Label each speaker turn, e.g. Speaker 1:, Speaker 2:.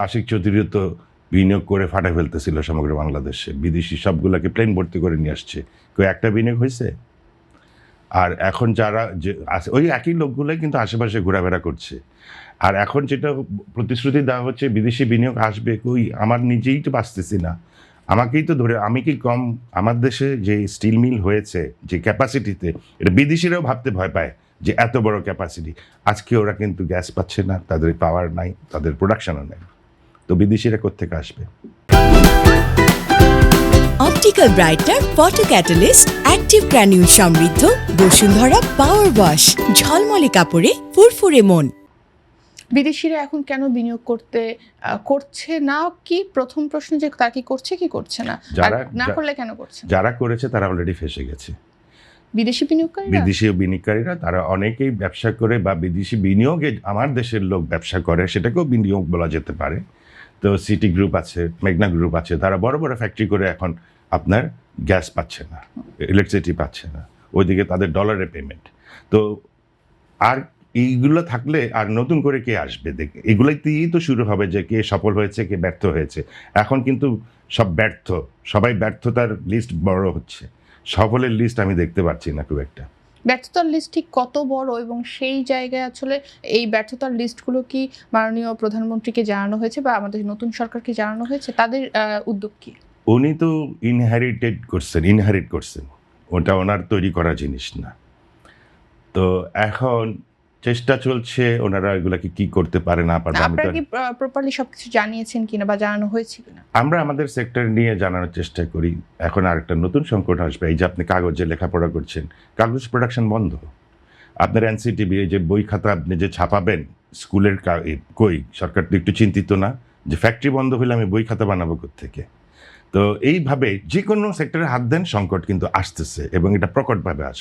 Speaker 1: আশিক চৌধুরীও তো বিনিয়োগ করে ফাটাই ফেলতেছিল সমগ্র বাংলাদেশে, বিদেশি সবগুলোকে প্লেন ভর্তি করে নিয়ে আসছে, কেউ একটা বিনিয়োগ হয়েছে? আর এখন যারা যে আছে ওই একই লোকগুলোই কিন্তু আশেপাশে ঘোরাফেরা করছে। আর এখন যেটা প্রতিশ্রুতি দেওয়া হচ্ছে বিদেশি বিনিয়োগ আসবে, কই আমার নিজেই তো বাঁচতেছি না, আমাকেই তো ধরে, আমি কি কম? আমার দেশে যে স্টিল মিল হয়েছে যে ক্যাপাসিটিতে, এটা বিদেশিরাও ভাবতে ভয় পায় যে এত বড় ক্যাপাসিটি। আজকে ওরা কিন্তু গ্যাস পাচ্ছে না, তাদের পাওয়ার নাই, তাদের প্রোডাকশনও নেই, তো বিদেশিরা কোত্থেকে আসবে?
Speaker 2: Optical brightener photo catalyst active granule সমৃদ্ধ বসুন্ধরা পাওয়ার ওয়াশ, ঝলমলে কাপড়ে ফুরফুরে মন।
Speaker 3: বিদেশিরা এখন কেন বিনিয়োগ করছে না? কি প্রথম প্রশ্ন, যে তারা কি করছে কি করছে না, আর না করলে কেন করছে?
Speaker 1: যারা করেছে তারা অলরেডি ফেসে গেছে।
Speaker 3: বিদেশি
Speaker 1: বিনিয়োগকারীরা তারা অনেকেই ব্যবসা করে, বা বিদেশি বিনিয়োগে আমার দেশের লোক ব্যবসা করে, সেটাকেও বিনিয়োগ বলা যেতে পারে। তো সিটি গ্রুপ আছে, মেঘনা গ্রুপ আছে, তারা বড় বড় ফ্যাক্টরি করে এখন আপনার গ্যাস পাচ্ছে না, ইলেকট্রিসিটি পাচ্ছে না, ওইদিকে তাদের ডলারে পেমেন্ট। তো আর এইগুলো থাকলে আর নতুন করে কে আসবে? এগুলোতেই তো শুরু হবে যে কে সফল হয়েছে, কে ব্যর্থ হয়েছে। এখন কিন্তু সব ব্যর্থ, সবাই ব্যর্থতার লিস্ট বড় হচ্ছে, সফলের লিস্ট আমি দেখতে পাচ্ছি না খুব একটা।
Speaker 3: ব্যর্থতার লিস্ট ঠিক কত বড়, এবং সেই জায়গায় আসলে এই ব্যর্থতার লিস্টগুলো কি মাননীয় প্রধানমন্ত্রীকে জানানো হয়েছে বা আমাদের নতুন সরকারকে জানানো হয়েছে? তাদের উদ্যোগ কি?
Speaker 1: উনি তো ইনহেরিট করছেন, ওটা ওনার তৈরি করা জিনিস না। তো এখন চেষ্টা চলছে ওনারা এগুলাকে কি করতে পারে না পারে।
Speaker 3: আপনারা কি প্রপারলি সবকিছু জানিয়েছেন কিনা বা জানানো হয়েছে কিনা?
Speaker 1: আমরা আমাদের সেক্টর নিয়ে জানানোর চেষ্টা করি। এখন আরেকটা নতুন সংকট আসবে, এই যে আপনি কাগজে লেখাপড়া করছেন, কাগজ প্রোডাকশন বন্ধ। আপনার এনসিটিভি এই যে বই খাতা আপনি যে ছাপাবেন স্কুলের, কই সরকার তো একটু চিন্তিত না যে ফ্যাক্টরি বন্ধ হলে আমি বই খাতা বানাবো কোত্থেকে? তো এইভাবে যে কোনো সেক্টরে হাত দেন, সংকট কিন্তু আসতেছে এবং এটা প্রকটভাবে আসবে।